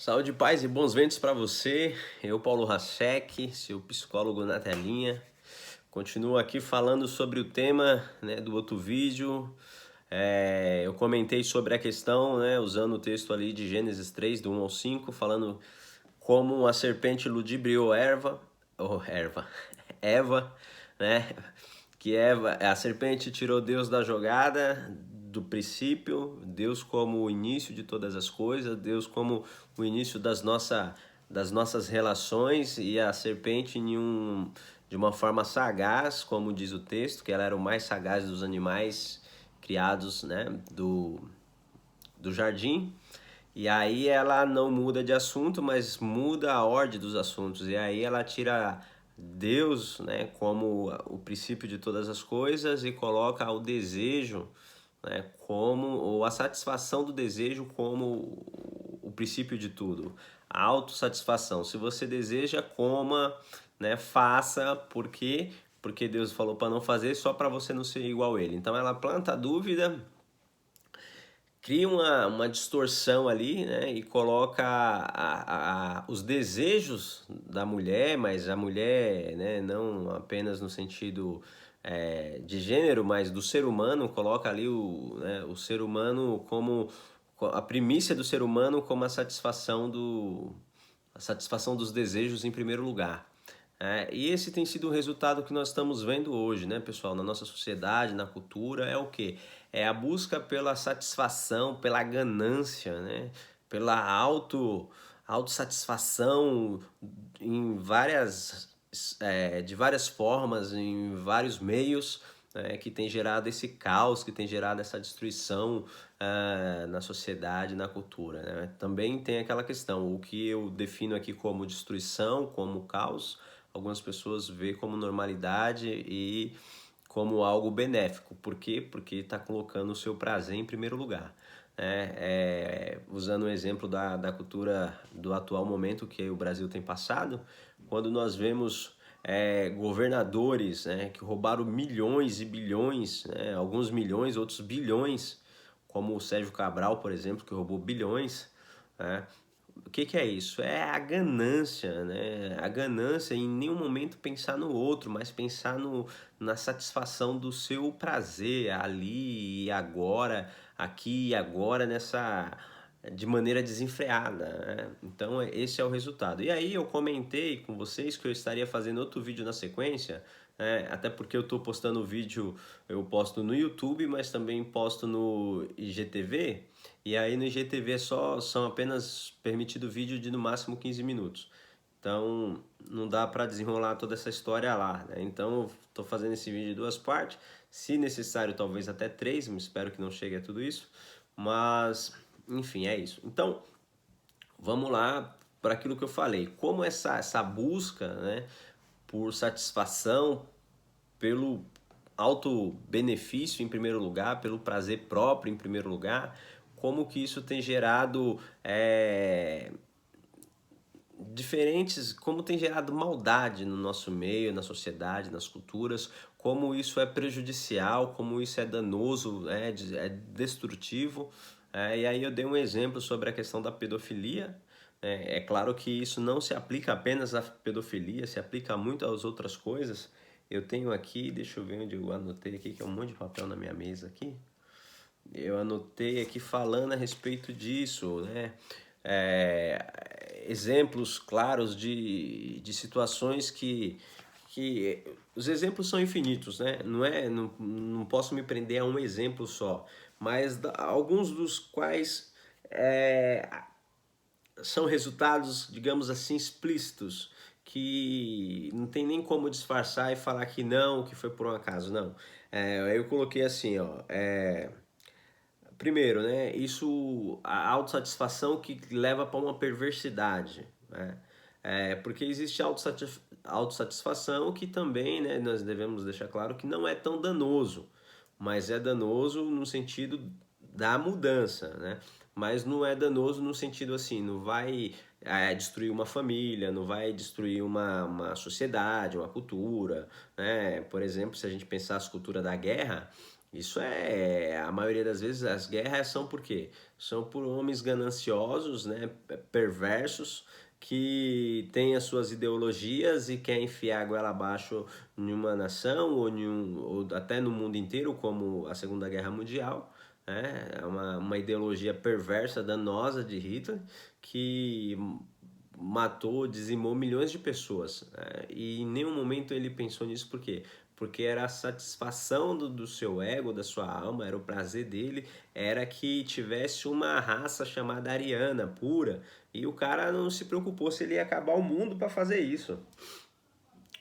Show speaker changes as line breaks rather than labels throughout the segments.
Saúde, paz e bons ventos para você. Eu, Paulo Rasek, seu psicólogo na telinha. Continuo aqui falando sobre o tema, né, do outro vídeo. Eu comentei sobre a questão, né, usando o texto ali de Gênesis 3, do 1 ao 5, falando como a serpente ludibriou Eva, né? Que a serpente tirou Deus da jogada, do princípio, Deus como o início de todas as coisas, Deus como o início das nossas relações, e a serpente de uma forma sagaz, como diz o texto, que ela era o mais sagaz dos animais criados, né, do jardim. E aí ela não muda de assunto, mas muda a ordem dos assuntos. E aí ela tira Deus, né, como o princípio de todas as coisas, e coloca o desejo, né, como, ou a satisfação do desejo como o princípio de tudo. A autossatisfação. Se você deseja, coma, né, faça, porque Deus falou para não fazer, só para você não ser igual a ele. Então ela planta a dúvida, cria uma distorção ali, né, e coloca os desejos da mulher, mas a mulher, né, não apenas no sentido de gênero, mas do ser humano, coloca ali o ser humano como a primícia do ser humano como a satisfação dos desejos em primeiro lugar. E esse tem sido o resultado que nós estamos vendo hoje, né, pessoal? Na nossa sociedade, na cultura, é o quê? É a busca pela satisfação, pela ganância, né? Pela autossatisfação de várias formas, em vários meios, né, que tem gerado esse caos, que tem gerado essa destruição na sociedade, na cultura, né? Também tem aquela questão, o que eu defino aqui como destruição, como caos, algumas pessoas veem como normalidade e como algo benéfico. Por quê? Porque está colocando o seu prazer em primeiro lugar. Usando o exemplo da cultura do atual momento que o Brasil tem passado, quando nós vemos governadores, né, que roubaram milhões e bilhões, né, alguns milhões, outros bilhões, como o Sérgio Cabral, por exemplo, que roubou bilhões, né? O que é isso? É a ganância, né? A ganância em nenhum momento pensar no outro, mas pensar na satisfação do seu prazer ali e agora, aqui e agora, de maneira desenfreada, né? Então esse é o resultado. E aí eu comentei com vocês que eu estaria fazendo outro vídeo na sequência, né? Até porque eu estou postando vídeo, eu posto no YouTube, mas também posto no IGTV. E aí no IGTV são apenas permitido vídeo de no máximo 15 minutos. Então não dá para desenrolar toda essa história lá, né? Então eu estou fazendo esse vídeo em duas partes, se necessário talvez até três, mas espero que não chegue a tudo isso. Mas enfim, é isso. Então vamos lá para aquilo que eu falei. Como essa busca, né, por satisfação, pelo auto benefício em primeiro lugar, pelo prazer próprio em primeiro lugar, como que isso tem gerado como tem gerado maldade no nosso meio, na sociedade, nas culturas, como isso é prejudicial, como isso é danoso, é destrutivo. E aí eu dei um exemplo sobre a questão da pedofilia. É claro que isso não se aplica apenas à pedofilia, se aplica muito às outras coisas. Eu tenho aqui, deixa eu ver onde eu anotei aqui, que é um monte de papel na minha mesa aqui. Eu anotei aqui falando a respeito disso, né? Exemplos claros de situações que os exemplos são infinitos, né? Não posso me prender a um exemplo só, mas alguns dos quais são resultados, digamos assim, explícitos, que não tem nem como disfarçar e falar que não, que foi por um acaso, não. Eu coloquei assim, ó, primeiro, né, a autossatisfação que leva para uma perversidade, né? Porque existe autossatisfação que também, né, nós devemos deixar claro que não é tão danoso, mas é danoso no sentido da mudança, né? Mas não é danoso no sentido assim, não vai destruir uma família, não vai destruir uma sociedade, uma cultura, né? Por exemplo, se a gente pensar a cultura da guerra, Isso a maioria das vezes as guerras são por quê? São por homens gananciosos, né, perversos, que têm as suas ideologias e querem enfiar a goela abaixo em uma nação ou até no mundo inteiro, como a Segunda Guerra Mundial. Né? É uma ideologia perversa, danosa de Hitler, que matou, dizimou milhões de pessoas. Né? E em nenhum momento ele pensou nisso, por quê? Porque era a satisfação do seu ego, da sua alma, era o prazer dele, era que tivesse uma raça chamada ariana, pura, e o cara não se preocupou se ele ia acabar o mundo para fazer isso.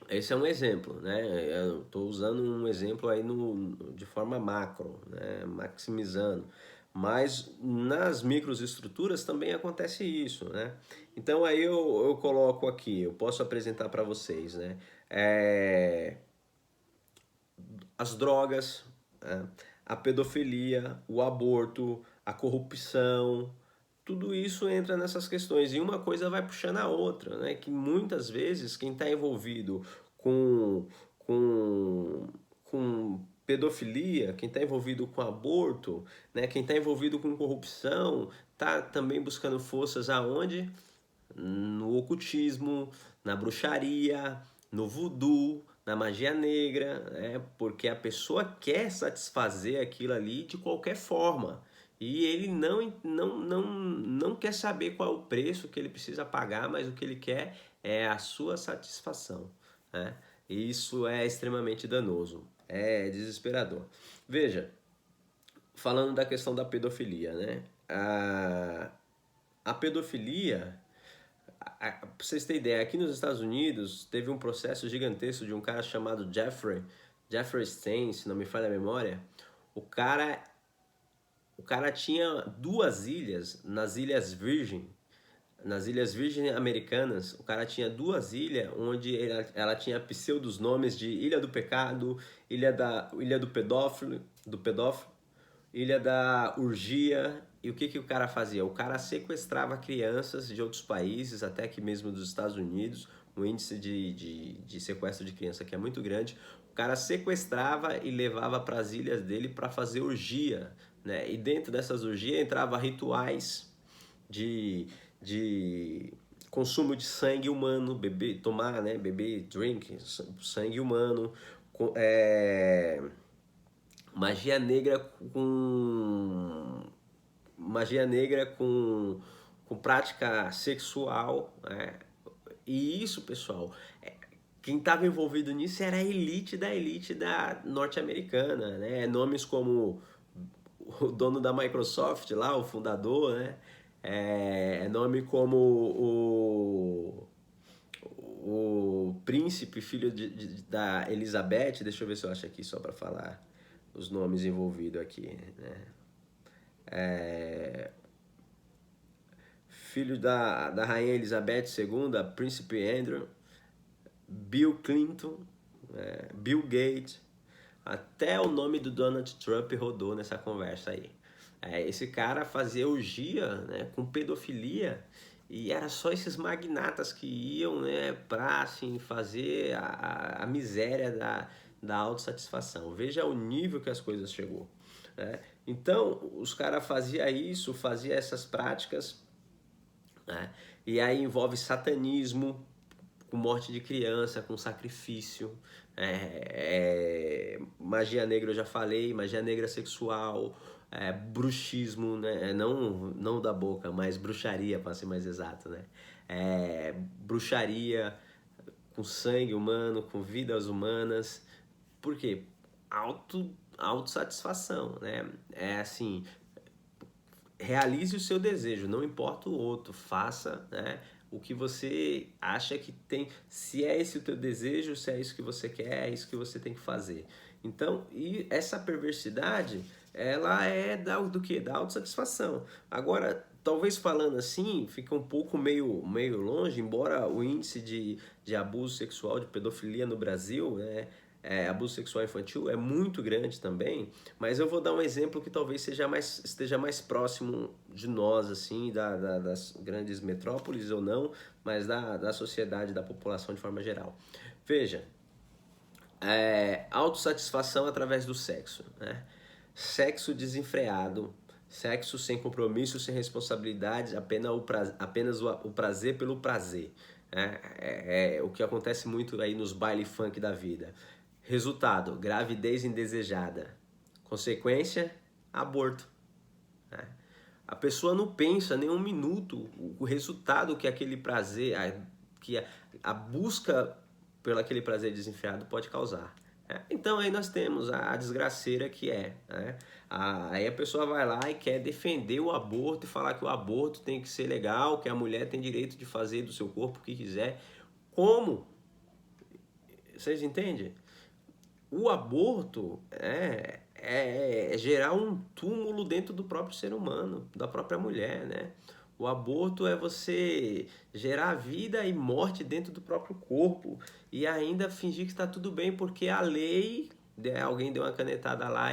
Esse é um exemplo, né? Eu estou usando um exemplo aí de forma macro, né? Maximizando. Mas nas microestruturas também acontece isso, né? Então aí eu coloco aqui, eu posso apresentar para vocês, né? As drogas, né? A pedofilia, o aborto, a corrupção, tudo isso entra nessas questões e uma coisa vai puxando a outra, né? Que muitas vezes quem está envolvido com, com, com pedofilia, quem está envolvido com aborto, né? Quem está envolvido com corrupção, tá também buscando forças aonde? No ocultismo, na bruxaria, no voodoo, na magia negra, né? Porque a pessoa quer satisfazer aquilo ali de qualquer forma. E ele não quer saber qual é o preço que ele precisa pagar, mas o que ele quer é a sua satisfação. Né? E isso é extremamente danoso, é desesperador. Veja, falando da questão da pedofilia, né? A pedofilia, pra vocês terem ideia, aqui nos Estados Unidos teve um processo gigantesco de um cara chamado Jeffrey Epstein, se não me falha a memória. O cara, o cara tinha duas ilhas nas Ilhas Virgem Americanas. O cara tinha duas ilhas onde ela tinha pseudos nomes de Ilha do Pecado, Ilha do pedófilo, Ilha da Urgia. E o que o cara fazia? O cara sequestrava crianças de outros países, até que mesmo dos Estados Unidos, o índice de sequestro de criança que é muito grande. O cara sequestrava e levava para as ilhas dele para fazer orgia, né? E dentro dessas orgias entrava rituais de, de consumo de sangue humano, tomar, né? Beber, drink, sangue humano, magia negra com magia negra com prática sexual, né? E isso, pessoal, quem estava envolvido nisso era a elite da norte-americana, né? Nomes como o dono da Microsoft lá, o fundador, né? Nome como o príncipe, filho da Elizabeth, deixa eu ver se eu acho aqui só para falar os nomes envolvidos aqui, né? Filho da rainha Elizabeth II, príncipe Andrew, Bill Clinton, Bill Gates, até o nome do Donald Trump rodou nessa conversa aí. Esse cara fazia orgia, né, com pedofilia, e era só esses magnatas que iam, né, para assim, fazer a miséria da autossatisfação. Veja o nível que as coisas chegou. Né? Então, os caras faziam isso, faziam essas práticas, né? E aí envolve satanismo, com morte de criança, com sacrifício, magia negra eu já falei, magia negra sexual, bruxismo, né? Não da boca, mas bruxaria, para ser mais exato, né? Bruxaria com sangue humano, com vidas humanas. Por quê? Autossatisfação, né? É assim, realize o seu desejo, não importa o outro, faça, né, o que você acha que tem, se é esse o teu desejo, se é isso que você quer, é isso que você tem que fazer. Então, e essa perversidade, ela é do que? Da autossatisfação. Agora, talvez falando assim, fica um pouco meio longe, embora o índice de abuso sexual, de pedofilia no Brasil, né, abuso sexual infantil é muito grande também, mas eu vou dar um exemplo que talvez esteja mais próximo de nós, assim, das grandes metrópoles ou não, mas da sociedade, da população de forma geral. Veja, autossatisfação através do sexo, né? sexo desenfreado, sexo sem compromisso, sem responsabilidade, apenas o prazer pelo prazer. É o que acontece muito aí nos baile funk da vida. Resultado, gravidez indesejada. Consequência, aborto. Né? A pessoa não pensa nem um minuto o resultado que aquele prazer, a busca pelo aquele prazer desenfreado pode causar. Então aí nós temos a desgraceira que é. Né? Aí a pessoa vai lá e quer defender o aborto e falar que o aborto tem que ser legal, que a mulher tem direito de fazer do seu corpo o que quiser. Como? Vocês entendem? O aborto é gerar um túmulo dentro do próprio ser humano, da própria mulher, né? O aborto é você gerar vida e morte dentro do próprio corpo e ainda fingir que está tudo bem porque a lei, alguém deu uma canetada lá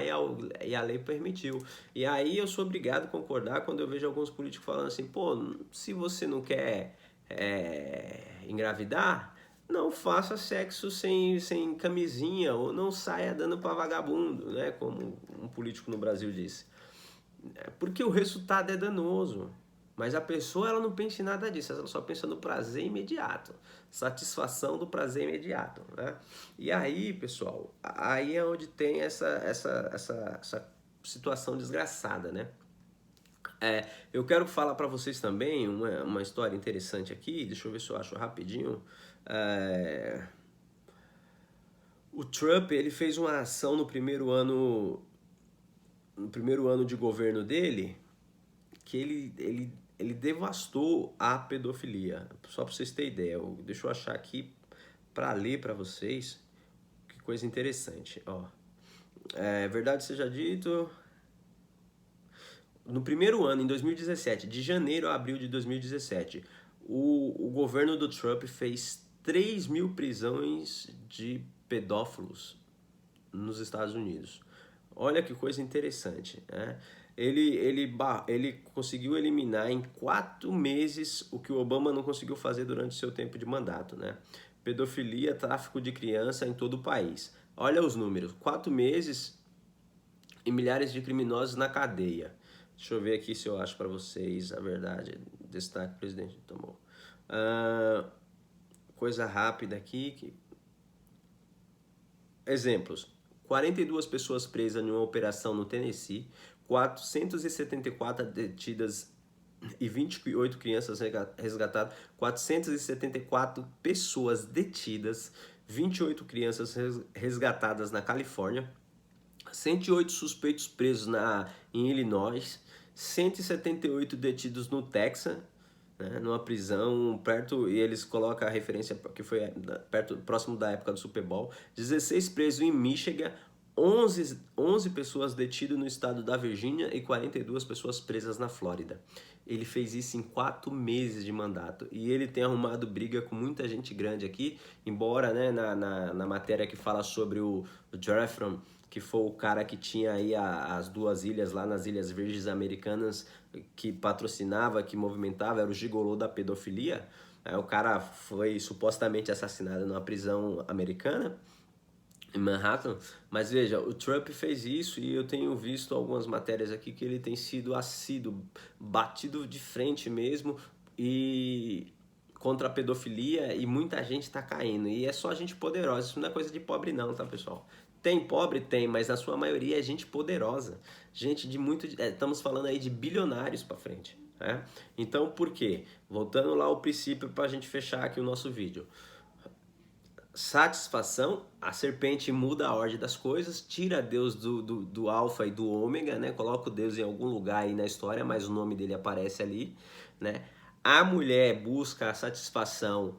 e a lei permitiu. E aí eu sou obrigado a concordar quando eu vejo alguns políticos falando assim, pô, se você não quer engravidar, não faça sexo sem camisinha ou não saia dando para vagabundo, né? Como um político no Brasil disse. Porque o resultado é danoso. Mas a pessoa ela não pensa em nada disso, ela só pensa no prazer imediato, satisfação do prazer imediato, né? E aí, pessoal, aí é onde tem essa situação desgraçada, né? Eu quero falar para vocês também uma história interessante aqui, deixa eu ver se eu acho rapidinho. O Trump ele fez uma ação no primeiro ano de governo dele, que ele devastou a pedofilia. Só para vocês terem ideia, deixa eu achar aqui para ler para vocês, que coisa interessante. Ó, verdade seja dito, no primeiro ano, em 2017, de janeiro a abril de 2017, o governo do Trump fez 3.000 prisões de pedófilos nos Estados Unidos. Olha que coisa interessante, né? Ele conseguiu eliminar em 4 meses o que o Obama não conseguiu fazer durante seu tempo de mandato, né? Pedofilia, tráfico de criança em todo o país. Olha os números, 4 meses e milhares de criminosos na cadeia. Deixa eu ver aqui se eu acho para vocês a verdade. Destaque, presidente tomou. Coisa rápida aqui. Exemplos. 42 pessoas presas em uma operação no Tennessee, 474 detidas e 28 crianças resgatadas, 474 pessoas detidas, 28 crianças resgatadas na Califórnia, 108 suspeitos presos em Illinois, 178 detidos no Texas, né, numa prisão perto, e eles colocam a referência que foi próximo da época do Super Bowl, 16 presos em Michigan, 11 pessoas detidas no estado da Virgínia e 42 pessoas presas na Flórida. Ele fez isso em 4 meses de mandato e ele tem arrumado briga com muita gente grande aqui, embora, né, na matéria que fala sobre o Jeffrey, que foi o cara que tinha aí as 2 ilhas lá nas Ilhas Virgens Americanas, que patrocinava, que movimentava, era o gigolô da pedofilia. O cara foi supostamente assassinado numa prisão americana, em Manhattan. Mas veja, o Trump fez isso e eu tenho visto algumas matérias aqui que ele tem sido assíduo, batido de frente mesmo e contra a pedofilia, e muita gente está caindo. E é só gente poderosa, isso não é coisa de pobre não, tá, pessoal? Tem pobre? Tem, mas na sua maioria é gente poderosa. Gente de muito... estamos falando aí de bilionários para frente. Né? Então, por quê? Voltando lá ao princípio para a gente fechar aqui o nosso vídeo. Satisfação, a serpente muda a ordem das coisas, tira Deus do alfa e do ômega, né? Coloca o Deus em algum lugar aí na história, mas o nome dele aparece ali, né? A mulher busca a satisfação,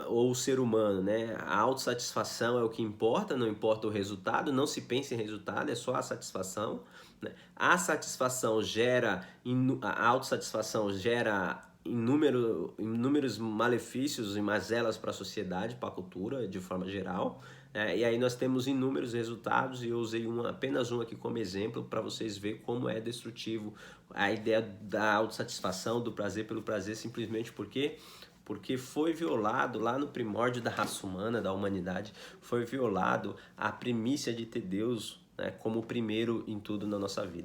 ou o ser humano, né? A autossatisfação é o que importa, não importa o resultado, não se pensa em resultado, é só a satisfação, né? A satisfação gera, a autossatisfação gera inúmeros malefícios e mazelas para a sociedade, para a cultura, de forma geral, né? E aí nós temos inúmeros resultados e eu usei apenas um aqui como exemplo para vocês verem como é destrutivo a ideia da autossatisfação, do prazer pelo prazer, simplesmente porque foi violado lá no primórdio da raça humana, da humanidade, foi violado a primícia de ter Deus né, como o primeiro em tudo na nossa vida.